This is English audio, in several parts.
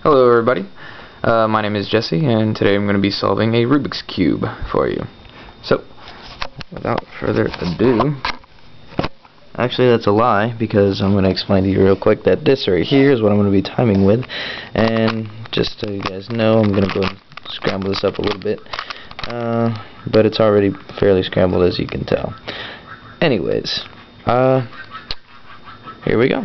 Hello everybody, my name is Jesse and today I'm going to be solving a Rubik's Cube for you. So, without further ado, actually that's a lie because I'm going to explain to you real quick that this right here is what I'm going to be timing with, and just so you guys know, I'm going to go and scramble this up a little bit, but it's already fairly scrambled as you can tell. Anyways, here we go.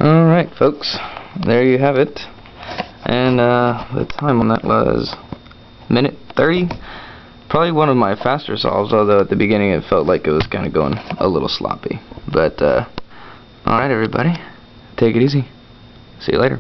Alright folks, there you have it, and the time on that was minute 30. Probably one of my faster solves, although at the beginning it felt like it was kind of going a little sloppy. But alright everybody, take it easy, see you later.